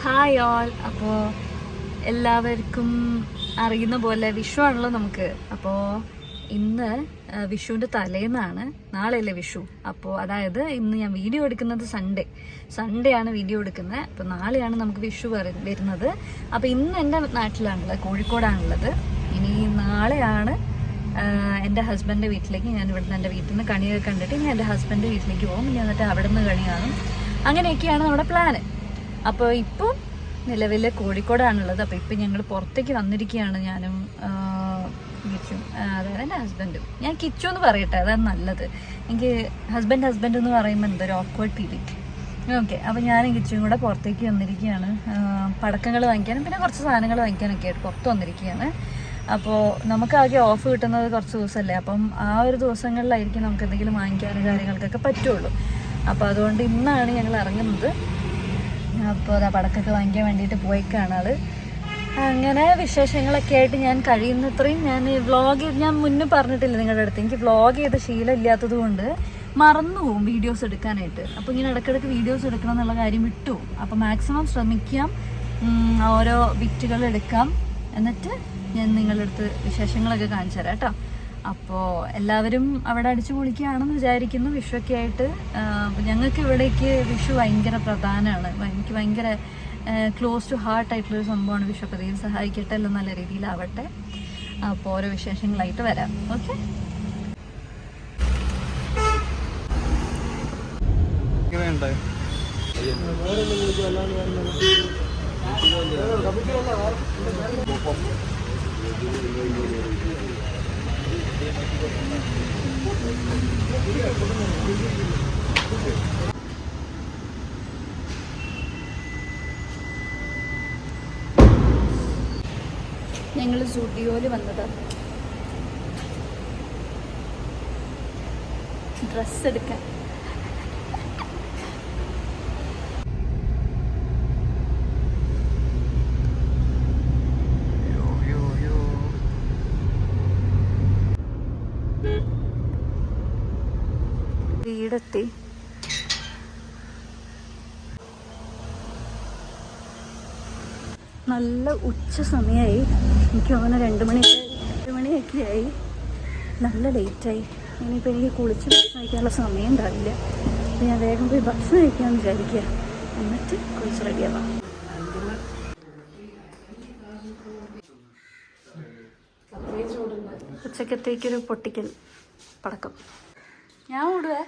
Hi all. അപ്പോൾ എല്ലാവർക്കും അറിയുന്ന പോലെ വിഷു ആണല്ലോ നമുക്ക്. അപ്പോൾ ഇന്ന് വിഷുവിൻ്റെ തലേന്നാണ്, നാളെയല്ലേ വിഷു. അപ്പോൾ അതായത് ഇന്ന് ഞാൻ വീഡിയോ എടുക്കുന്നത് സൺഡേ ആണ് വീഡിയോ എടുക്കുന്നത്. അപ്പോൾ നാളെയാണ് നമുക്ക് വിഷു വരുന്നത്. അപ്പോൾ ഇന്ന് എൻ്റെ നാട്ടിലാണുള്ളത്, കോഴിക്കോടാണുള്ളത്. ഇനി നാളെയാണ് എൻ്റെ ഹസ്ബൻഡിൻ്റെ വീട്ടിലേക്ക്, ഞാൻ ഇവിടുന്ന് എൻ്റെ വീട്ടിൽ നിന്ന് കണിയൊക്കെ കണ്ടിട്ട് ഞാൻ എൻ്റെ ഹസ്ബൻഡിൻ്റെ വീട്ടിലേക്ക് പോകും. ഇനി എന്നിട്ട് അവിടെ നിന്ന് കണി കാണും. അങ്ങനെയൊക്കെയാണ് നമ്മുടെ പ്ലാന്. അപ്പോൾ ഇപ്പോൾ നിലവിൽ കോഴിക്കോടാണുള്ളത്. അപ്പോൾ ഇപ്പം ഞങ്ങൾ പുറത്തേക്ക് വന്നിരിക്കുകയാണ്, ഞാനും കിച്ചും, അതായത് എൻ്റെ ഹസ്ബൻഡും. ഞാൻ കിച്ചു എന്ന് പറയട്ടെ, അതാണ് നല്ലത്. എനിക്ക് ഹസ്ബൻഡ് എന്ന് പറയുമ്പോൾ എന്തൊരു ഓക്വേർഡ് ഫീലിംഗ്. ഓക്കെ, അപ്പോൾ ഞാനും കിച്ചും കൂടെ പുറത്തേക്ക് വന്നിരിക്കുകയാണ്. പടക്കങ്ങൾ വാങ്ങിക്കാനും പിന്നെ കുറച്ച് സാധനങ്ങൾ വാങ്ങിക്കാനൊക്കെ ആയിട്ട് പുറത്ത് വന്നിരിക്കുകയാണ്. അപ്പോൾ നമുക്കാകെ ഓഫ് കിട്ടുന്നത് കുറച്ച് ദിവസമല്ലേ. അപ്പം ആ ഒരു ദിവസങ്ങളിലായിരിക്കും നമുക്ക് എന്തെങ്കിലും വാങ്ങിക്കാനും കാര്യങ്ങൾക്കൊക്കെ പറ്റുള്ളൂ. അപ്പോൾ അതുകൊണ്ട് ഇന്നാണ് ഞങ്ങൾ ഇറങ്ങുന്നത്. അപ്പോൾ അതാ പടക്കൊക്കെ വാങ്ങിക്കാൻ വേണ്ടിയിട്ട് പോയിക്കാണ് ആൾ. അങ്ങനെ വിശേഷങ്ങളൊക്കെ ആയിട്ട് ഞാൻ കഴിയുന്നത്രയും ഞാൻ ഞാൻ മുന്നേ പറഞ്ഞിട്ടില്ല നിങ്ങളുടെ അടുത്ത്, എനിക്ക് വ്ളോഗ് ചെയ്ത ശീലം ഇല്ലാത്തത് കൊണ്ട് മറന്നു പോകും വീഡിയോസ് എടുക്കാനായിട്ട്. അപ്പോൾ ഇങ്ങനെ ഇടയ്ക്കിടയ്ക്ക് വീഡിയോസ് എടുക്കണം എന്നുള്ള കാര്യം വിട്ടു. അപ്പോൾ മാക്സിമം ശ്രമിക്കാം, ഓരോ ബിറ്റുകൾ എടുക്കാം, എന്നിട്ട് ഞാൻ നിങ്ങളുടെ അടുത്ത് വിശേഷങ്ങളൊക്കെ കാണിച്ചു തരാം കേട്ടോ. അപ്പോൾ എല്ലാവരും അവിടെ അടിച്ചു പൊളിക്കുകയാണെന്ന് വിചാരിക്കുന്നു. വിഷുവൊക്കെ ആയിട്ട് ഞങ്ങൾക്ക് ഇവിടേക്ക് വിഷു ഭയങ്കര പ്രധാനമാണ്. എനിക്ക് ഭയങ്കര ക്ലോസ് ടു ഹാർട്ട് ആയിട്ടുള്ളൊരു സംഭവമാണ് വിഷു. അപ്പോൾ ദൈവം സഹായിക്കട്ടെ, എല്ലാം നല്ല രീതിയിലാവട്ടെ. അപ്പോൾ ഓരോ വിശേഷങ്ങളായിട്ട് വരാം. ഓക്കെ, ഞങ്ങൾ സ്റ്റുഡിയോയിൽ വന്നതാണ് ഡ്രസ്സ് എടുക്കാൻ. വീടെത്തി. നല്ല ഉച്ച സമയമായി, എനിക്ക് തോന്നുന്നു 2 മണിയൊക്കെ ആയി. നല്ല ലേറ്റായി. ഇനിയിപ്പോൾ എനിക്ക് കുളിച്ച് ഭക്ഷണം കഴിക്കാനുള്ള സമയം ഉണ്ടാവില്ല. അപ്പോൾ ഞാൻ വേഗം പോയി ഭക്ഷണം കഴിക്കാമെന്ന് വിചാരിക്കുക, എന്നിട്ട് കുളിച്ച് റെഡിയാവാം. ഉച്ചക്കത്തേക്കൊരു പൊട്ടിക്കൽ പടക്കം ഞാൻ ഓടുവേ.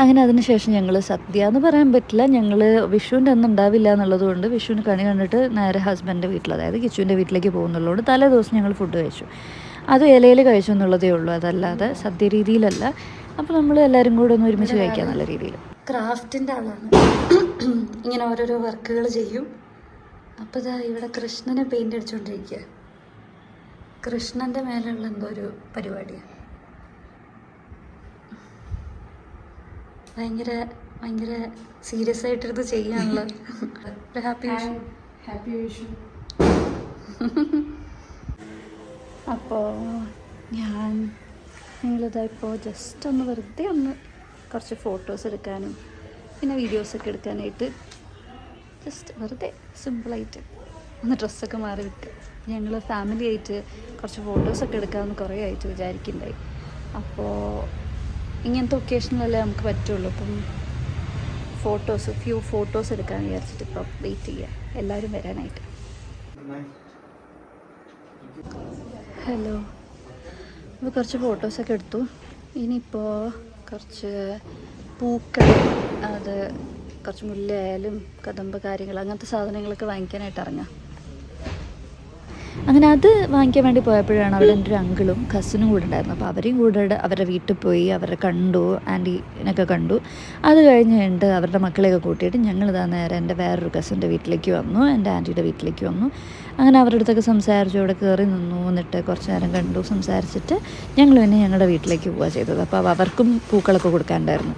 അങ്ങനെ അതിനുശേഷം ഞങ്ങൾ സദ്യ എന്ന് പറയാൻ പറ്റില്ല, ഞങ്ങൾ വിഷുവിൻ്റെ അന്ന് ഉണ്ടാവില്ല എന്നുള്ളത് കൊണ്ട് വിഷുവിന് കണി കണ്ടിട്ട് നേരെ ഹസ്ബൻഡിൻ്റെ വീട്ടിൽ, അതായത് കിച്ചുവിൻ്റെ വീട്ടിലേക്ക് പോകുന്നുള്ളതുകൊണ്ട് തലേ ദിവസം ഞങ്ങൾ ഫുഡ് കഴിച്ചു. അത് ഇലയിൽ കഴിച്ചു എന്നുള്ളതേ ഉള്ളൂ, അതല്ലാതെ സദ്യ രീതിയിലല്ല. അപ്പോൾ നമ്മൾ എല്ലാവരും കൂടെ ഒന്ന് ഒരുമിച്ച് കഴിക്കാം നല്ല രീതിയിൽ. ക്രാഫ്റ്റിൻ്റെ ആളാണ്, ഇങ്ങനെ ഓരോരോ വർക്കുകൾ ചെയ്യും. അപ്പോൾ ഇതാ ഇവിടെ കൃഷ്ണനെ പെയിൻ്റ് അടിച്ചുകൊണ്ടിരിക്കുക. കൃഷ്ണൻ്റെ മേലുള്ള എന്തോ ഒരു പരിപാടിയാണ്. ഭയങ്കര സീരിയസ് ആയിട്ടിരുന്ന് ചെയ്യാനുള്ള. ഹാപ്പി വിഷു. അപ്പോൾ ഞങ്ങളിതാ ഇപ്പോൾ ജസ്റ്റ് ഒന്ന് വെറുതെ കുറച്ച് ഫോട്ടോസ് എടുക്കാനും പിന്നെ വീഡിയോസൊക്കെ എടുക്കാനായിട്ട് ജസ്റ്റ് വെറുതെ സിമ്പിളായിട്ട് ഒന്ന് ഡ്രസ്സൊക്കെ മാറി വിട്ട് ഞങ്ങൾ ഫാമിലി ആയിട്ട് കുറച്ച് ഫോട്ടോസൊക്കെ എടുക്കാമെന്ന് കുറേ ആയിട്ട് വിചാരിക്കുന്നുണ്ടായി. അപ്പോൾ ഇങ്ങനത്തെ ഒക്കേഷനിലല്ലേ നമുക്ക് പറ്റുള്ളൂ. അപ്പം ഫ്യൂ ഫോട്ടോസ് എടുക്കാൻ വിചാരിച്ചിട്ട് ഇപ്പോൾ വെയിറ്റ് ചെയ്യുക എല്ലാവരും വരാനായിട്ട്. ഹലോ, അപ്പോൾ കുറച്ച് ഫോട്ടോസൊക്കെ എടുത്തു. ഇനിയിപ്പോൾ കുറച്ച് പൂക്കൾ, അത് കുറച്ച് മുല്ലയായാലും കദമ്പ് കാര്യങ്ങൾ അങ്ങനത്തെ സാധനങ്ങളൊക്കെ വാങ്ങിക്കാനായിട്ട് ഇറങ്ങാം. അങ്ങനെ അത് വാങ്ങിക്കാൻ വേണ്ടി പോയപ്പോഴാണ് അവിടെ എൻ്റെ ഒരു അങ്കിളും കസിനും കൂടെ ഉണ്ടായിരുന്നു. അപ്പോൾ അവരെയും കൂടെ അവരുടെ വീട്ടിൽ പോയി അവരെ കണ്ടു, ആൻറ്റീനൊക്കെ കണ്ടു. അത് കഴിഞ്ഞിട്ട് അവരുടെ മക്കളെയൊക്കെ കൂട്ടിയിട്ട് ഞങ്ങളിതാ നേരെ എൻ്റെ വേറൊരു കസിൻ്റെ വീട്ടിലേക്ക് വന്നു, എൻ്റെ ആൻറ്റിയുടെ വീട്ടിലേക്ക് വന്നു. അങ്ങനെ അവരുടെ അടുത്തൊക്കെ സംസാരിച്ചു, അവിടെ കയറി നിന്നു, എന്നിട്ട് കുറച്ച് നേരം കണ്ടു, സംസാരിച്ചിട്ട് ഞങ്ങൾ പിന്നെ ഞങ്ങളുടെ വീട്ടിലേക്ക് പോവുക ചെയ്തത്. അപ്പോൾ അവർക്കും പൂക്കളൊക്കെ കൊടുക്കാനുണ്ടായിരുന്നു.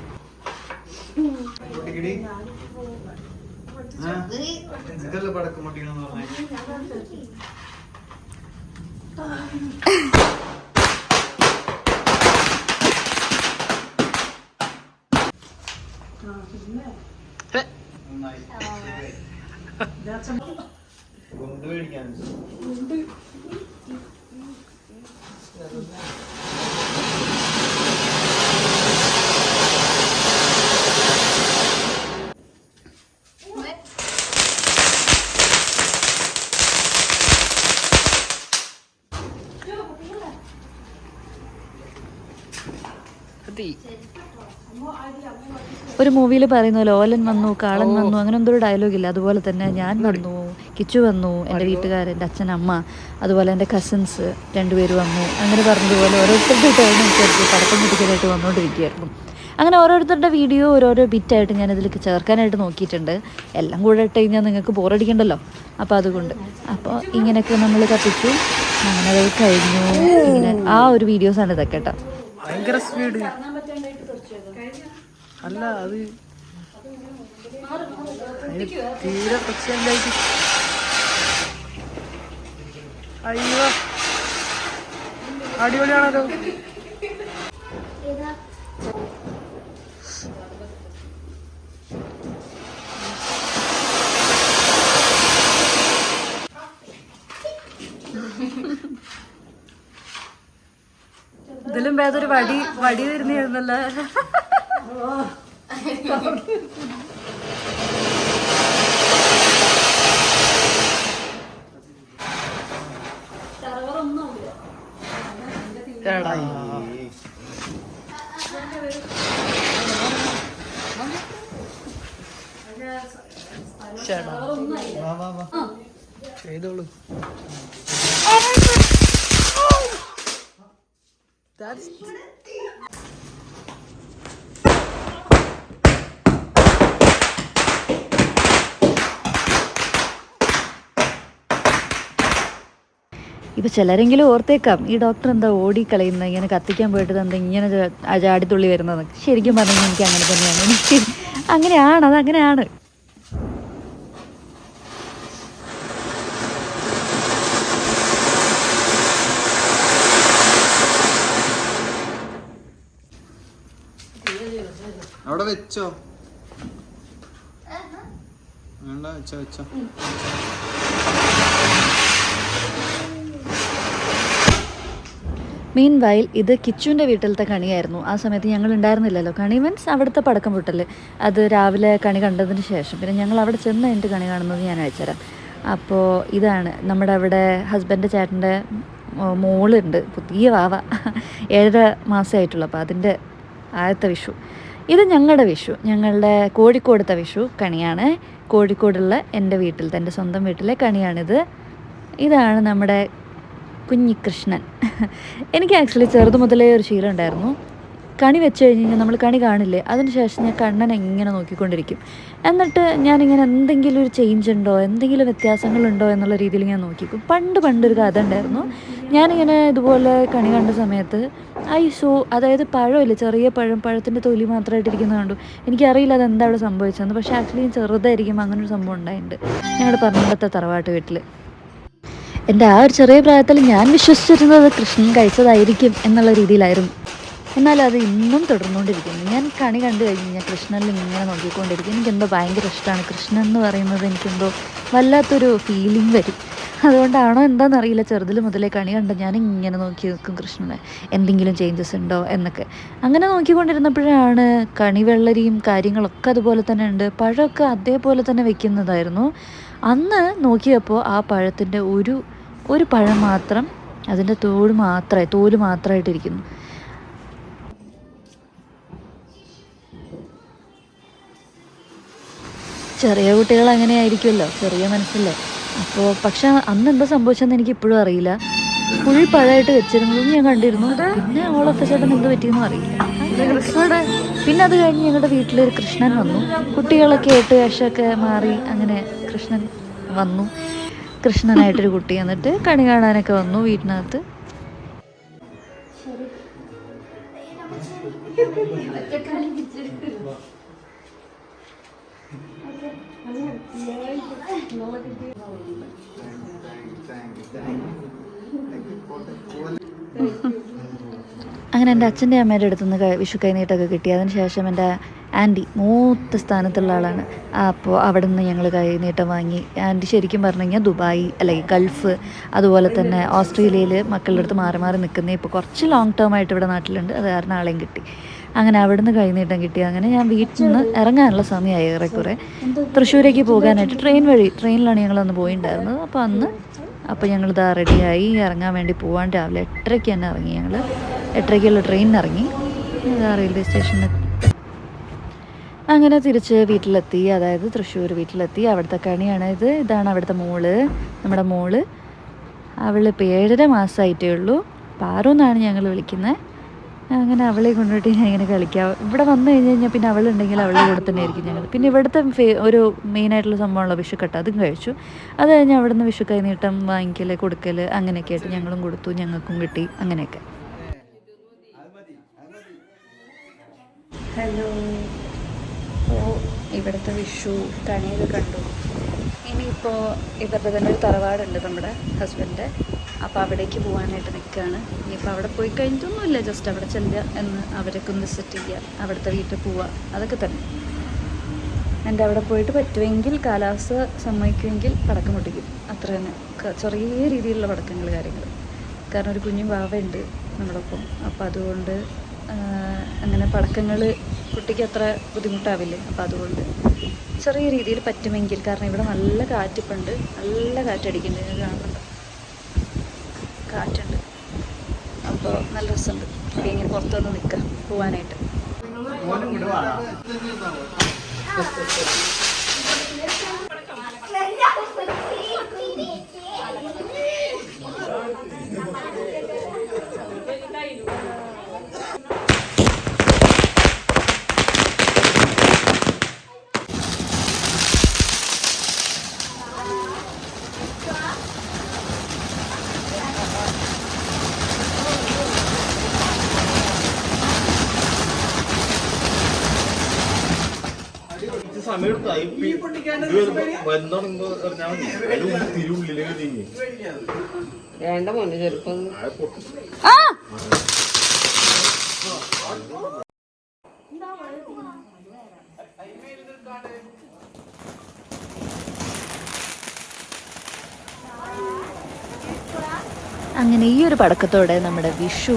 ഒരു മൂവിയിൽ പറയുന്ന പോലെ ഓലൻ വന്നു, കാളൻ വന്നു, അങ്ങനെ എന്തോ ഒരു ഡയലോഗില്ല. അതുപോലെ തന്നെ ഞാൻ വന്നു, കിച്ചു വന്നു, എൻ്റെ വീട്ടുകാർ, എൻ്റെ അച്ഛൻ, അമ്മ, അതുപോലെ എൻ്റെ കസിൻസ് 2 പേര് വന്നു. അങ്ങനെ പറഞ്ഞതുപോലെ ഓരോരുത്തരുടെ ടേൺ അനുസരിച്ച് പടക്കം പൊട്ടിക്കലായിട്ട് വന്നുകൊണ്ടിരിക്കുകയായിരുന്നു. അങ്ങനെ ഓരോരുത്തരുടെ വീഡിയോ ഓരോരോ ബിറ്റായിട്ട് ഞാൻ ഇതിലേക്ക് ചേർക്കാനായിട്ട് നോക്കിയിട്ടുണ്ട്. എല്ലാം കൂടെ ഇട്ട് കഴിഞ്ഞാൽ നിങ്ങൾക്ക് ബോറടിക്കണ്ടല്ലോ, അപ്പോൾ അതുകൊണ്ട് ഇങ്ങനെയൊക്കെ നമ്മൾ കത്തിച്ചു. അങ്ങനെ അത് കഴിഞ്ഞു. ഇങ്ങനെ ആ ഒരു വീഡിയോസാണ് ഇതൊക്കെ കേട്ടോ. ഭയങ്കര സ്പീഡ് അല്ല, അത് തീരെ പ്രശ്നമായിട്ട്. അയ്യോ അടിപൊളിയാണല്ലോ. ഇതിലും ഭേദൊരു വടി വരുന്നതായിരുന്നല്ലോ. ചെയ്തോളൂ. ഇപ്പോൾ ചിലരെങ്കിലും ഓർത്തേക്കാം, ഈ ഡോക്ടർ എന്താ ഓടിക്കളയുന്നത്, ഇങ്ങനെ കത്തിക്കാൻ പോയിട്ട് എന്താ ഇങ്ങനെ ചാടിത്തുള്ളി വരുന്നത്. ശരിക്കും പറഞ്ഞാൽ എനിക്ക് അങ്ങനെ തന്നെയാണ്. എനിക്ക് അങ്ങനെയാണ്, അതങ്ങനെയാണ്. അവിടെ വെച്ചോ, വേണ്ട വെച്ചോ വെച്ചോ. മീൻ വൈൽ ഇത് കിച്ചുവിൻ്റെ വീട്ടിലത്തെ കണിയായിരുന്നു. ആ സമയത്ത് ഞങ്ങൾ ഉണ്ടായിരുന്നില്ലല്ലോ. കണി മീൻസ് അവിടുത്തെ പടക്കം പൊട്ടൽ. അത് രാവിലെ കണി കണ്ടതിന് ശേഷം പിന്നെ ഞങ്ങൾ അവിടെ ചെന്ന് കഴിഞ്ഞിട്ട് കണി കാണുന്നത് ഞാൻ അയച്ചുതരാം. അപ്പോൾ ഇതാണ് നമ്മുടെ അവിടെ ഹസ്ബൻഡ് ചേട്ടൻ്റെ മോളുണ്ട്, പുതിയ വാവ, 7.5 മാസമായിട്ടുള്ളൂ. അപ്പോൾ അതിൻ്റെ ആദ്യത്തെ വിഷു. ഇത് ഞങ്ങളുടെ വിഷു, ഞങ്ങളുടെ കോഴിക്കോടത്തെ വിഷു കണിയാണ്. കോഴിക്കോടുള്ള എൻ്റെ വീട്ടിലത്തെ, എൻ്റെ സ്വന്തം വീട്ടിലെ കണിയാണിത്. ഇതാണ് നമ്മുടെ കുഞ്ഞികൃഷ്ണൻ. എനിക്ക് ആക്ച്വലി ചെറുത് മുതലേ ഒരു ശീലം ഉണ്ടായിരുന്നു. കണി വെച്ച് കഴിഞ്ഞ് കഴിഞ്ഞാൽ നമ്മൾ കണി കാണില്ലേ, അതിന് ശേഷം ഞാൻ കണ്ണനെ ഇങ്ങനെ നോക്കിക്കൊണ്ടിരിക്കും. എന്നിട്ട് ഞാനിങ്ങനെ എന്തെങ്കിലും ഒരു ചേഞ്ച് ഉണ്ടോ, എന്തെങ്കിലും വ്യത്യാസങ്ങളുണ്ടോ എന്നുള്ള രീതിയിൽ ഞാൻ നോക്കിക്കും. പണ്ടൊരു കഥ ഉണ്ടായിരുന്നു. ഞാനിങ്ങനെ ഇതുപോലെ കണി കണ്ട സമയത്ത് അതായത് പഴമില്ല, ചെറിയ പഴത്തിൻ്റെ തൊലി മാത്രമായിട്ടിരിക്കുന്നത് കണ്ടു. എനിക്കറിയില്ല അതെന്താ അവിടെ സംഭവിച്ചതെന്ന്. പക്ഷേ ആക്ച്വലി ചെറുതായിരിക്കും അങ്ങനൊരു സംഭവം ഉണ്ടായിട്ടുണ്ട് ഞങ്ങളുടെ പറഞ്ഞിടത്തെ തറവാട്ട് വീട്ടിൽ. എൻ്റെ ആ ഒരു ചെറിയ പ്രായത്തിൽ ഞാൻ വിശ്വസിച്ചിരുന്നത് കൃഷ്ണൻ കഴിച്ചതായിരിക്കും എന്നുള്ള രീതിയിലായിരുന്നു. എന്നാലും അത് ഇന്നും തുടർന്നുകൊണ്ടിരിക്കുന്നു. ഞാൻ കണി കണ്ടു കഴിഞ്ഞ് കഴിഞ്ഞാൽ കൃഷ്ണനിൽ ഇങ്ങനെ നോക്കിക്കൊണ്ടിരിക്കും. എനിക്കെന്തോ ഭയങ്കര ഇഷ്ടമാണ് കൃഷ്ണൻ എന്ന് പറയുന്നത്. എനിക്കെന്തോ വല്ലാത്തൊരു ഫീലിംഗ് വരും. അതുകൊണ്ടാണോ എന്താണെന്നറിയില്ല, ചെറുതിൽ മുതലേ കണി കണ്ട ഞാൻ ഇങ്ങനെ നോക്കി നിൽക്കും കൃഷ്ണനെ, എന്തെങ്കിലും ചേഞ്ചസ് ഉണ്ടോ എന്നൊക്കെ. അങ്ങനെ നോക്കിക്കൊണ്ടിരുന്നപ്പോഴാണ് കണിവെള്ളരിയും കാര്യങ്ങളൊക്കെ അതുപോലെ തന്നെ ഉണ്ട്. പഴമൊക്കെ അതേപോലെ തന്നെ വെക്കുന്നതായിരുന്നു. അന്ന് നോക്കിയപ്പോൾ ആ പഴത്തിൻ്റെ ഒരു പഴം മാത്രം, അതിൻ്റെ തോല് മാത്രമായിട്ടിരിക്കുന്നു. ചെറിയ കുട്ടികൾ അങ്ങനെ ആയിരിക്കുമല്ലോ, ചെറിയ മനസ്സല്ലേ. അപ്പോൾ പക്ഷെ അന്ന് എന്താ സംഭവിച്ചതെന്ന് എനിക്ക് ഇപ്പോഴും അറിയില്ല. ഫുൾ പഴമായിട്ട് വെച്ചിരുന്നതും ഞാൻ കണ്ടിരുന്നു. പിന്നെ ഓൾ ഓഫ് എ സഡൻ എന്ത് പറ്റിയെന്നും അറിയില്ല. പിന്നെ അത് കഴിഞ്ഞ് ഞങ്ങളുടെ വീട്ടിലൊരു കൃഷ്ണൻ വന്നു. കുട്ടികളൊക്കെ ആയിട്ട് വേഷമൊക്കെ മാറി അങ്ങനെ കൃഷ്ണൻ വന്നു. കൃഷ്ണനായിട്ടൊരു കുട്ടി എന്നിട്ട് കണി കാണാനൊക്കെ വന്നു വീട്ടിനകത്ത്. അങ്ങനെ എൻ്റെ അച്ഛൻ്റെ അമ്മയുടെ അടുത്തുനിന്ന് വിഷു കൈനീട്ടൊക്കെ കിട്ടി. അതിന് ശേഷം എൻ്റെ ആൻറ്റി മൂത്ത സ്ഥാനത്തുള്ള ആളാണ്. അപ്പോൾ അവിടെ നിന്ന് ഞങ്ങൾ കൈനീട്ടം വാങ്ങി. ആൻറ്റി ശരിക്കും പറഞ്ഞു കഴിഞ്ഞാൽ ദുബായ് അല്ലെങ്കിൽ ഗൾഫ് അതുപോലെ തന്നെ ഓസ്ട്രേലിയയിൽ മക്കളുടെ അടുത്ത് മാറി മാറി നിൽക്കുന്നത്. ഇപ്പോൾ കുറച്ച് ലോങ് ടേം ആയിട്ട് ഇവിടെ നാട്ടിലുണ്ട്. അത് കാരണം ആളെയും കിട്ടി. അങ്ങനെ അവിടെ നിന്ന് കൈനീട്ടം കിട്ടി. അങ്ങനെ ഞാൻ വീട്ടിൽ നിന്ന് ഇറങ്ങാനുള്ള സമയമായി ഏറെക്കുറെ. തൃശ്ശൂരേക്ക് പോകാനായിട്ട് ട്രെയിനിലാണ് ഞങ്ങളന്ന് പോയിട്ടുണ്ടായിരുന്നത്. അപ്പോൾ ഞങ്ങളിതാ റെഡിയായി ഇറങ്ങാൻ വേണ്ടി പോകാൻ രാവിലെ 8:30 തന്നെ ഇറങ്ങി. ഞങ്ങൾ 8:30 ട്രെയിനിന് ഇറങ്ങി. റെയിൽവേ സ്റ്റേഷനിൽ അങ്ങനെ തിരിച്ച് വീട്ടിലെത്തി. അതായത് തൃശ്ശൂർ വീട്ടിലെത്തി. അവിടുത്തെ കണിയാണ് ഇത്. ഇതാണ് അവിടുത്തെ മോള്, നമ്മുടെ മോള്. അവൾ ഇപ്പോൾ 7.5 മാസമായിട്ടേ ഉള്ളൂ. പാറു എന്നാണ് ഞങ്ങൾ വിളിക്കുന്നത്. അങ്ങനെ അവളെ കൊണ്ടുപോയിട്ട് ഞാൻ ഇങ്ങനെ കളിക്കാം. ഇവിടെ വന്നു കഴിഞ്ഞാൽ പിന്നെ അവളുണ്ടെങ്കിൽ അവളുടെ കൂടെ തന്നെ ആയിരിക്കും ഞങ്ങൾ. പിന്നെ ഇവിടുത്തെ ഒരു മെയിനായിട്ടുള്ള സംഭവമുള്ള വിഷുക്കട്ട അതും കഴിച്ചു. അത് കഴിഞ്ഞ് അവിടെ നിന്ന് വിഷു കൈനീട്ടം വാങ്ങിക്കൽ കൊടുക്കൽ അങ്ങനെയൊക്കെ ആയിട്ട് ഞങ്ങളും കൊടുത്തു, ഞങ്ങൾക്കും കിട്ടി. അങ്ങനെയൊക്കെ. ഹലോ. അപ്പോൾ ഇവിടുത്തെ വിഷു കണിയൊക്കെ കണ്ടു. ഇനിയിപ്പോൾ ഇവരുടെ തന്നെ ഒരു തറവാടുണ്ട് നമ്മുടെ ഹസ്ബൻഡ്. അപ്പോൾ അവിടേക്ക് പോകാനായിട്ട് നിൽക്കുകയാണ്. ഇനിയിപ്പോൾ അവിടെ പോയി കഴിഞ്ഞിട്ടൊന്നുമില്ല, ജസ്റ്റ് അവിടെ ചെല്ലുക എന്ന് അവരൊക്കെ ഒന്ന് വിസിറ്റ് ചെയ്യുക, അവിടുത്തെ വീട്ടിൽ പോവുക, അതൊക്കെ തന്നെ. എൻ്റെ അവിടെ പോയിട്ട് പറ്റുമെങ്കിൽ കാലാവസ്ഥ സമ്മതിക്കുമെങ്കിൽ പടക്കം പൊട്ടിക്കും, അത്ര തന്നെ. ചെറിയ രീതിയിലുള്ള പടക്കങ്ങൾ കാര്യങ്ങൾ. കാരണം ഒരു കുഞ്ഞു വാവയുണ്ട് നമ്മളൊപ്പം. അപ്പോൾ അതുകൊണ്ട് അങ്ങനെ പടക്കങ്ങൾ കുട്ടിക്ക് അത്ര ബുദ്ധിമുട്ടാവില്ലേ. അപ്പോൾ അതുകൊണ്ട് ചെറിയ രീതിയിൽ പറ്റുമെങ്കിൽ, കാരണം ഇവിടെ നല്ല കാറ്റിപ്പുണ്ട്, നല്ല കാറ്റടിക്കുന്നുണ്ട്, ഞാൻ കാണുന്നുണ്ട്, കാറ്റുണ്ട്. അപ്പോൾ നല്ല രസമുണ്ട്. അപ്പോൾ ഇങ്ങനെ പുറത്തുനിന്ന് നിൽക്കാം പോവാനായിട്ട്. വേണ്ട മോനെ ചെറുപ്പം. അങ്ങനെ ഈ ഒരു പടക്കത്തോടെ നമ്മുടെ വിഷു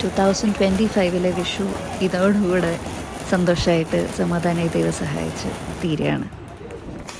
2025 വിഷു ഇതോടുകൂടെ സന്തോഷമായിട്ട് സമാധാനമായി ദൈവം സഹായിച്ച് തീരുകയാണ്.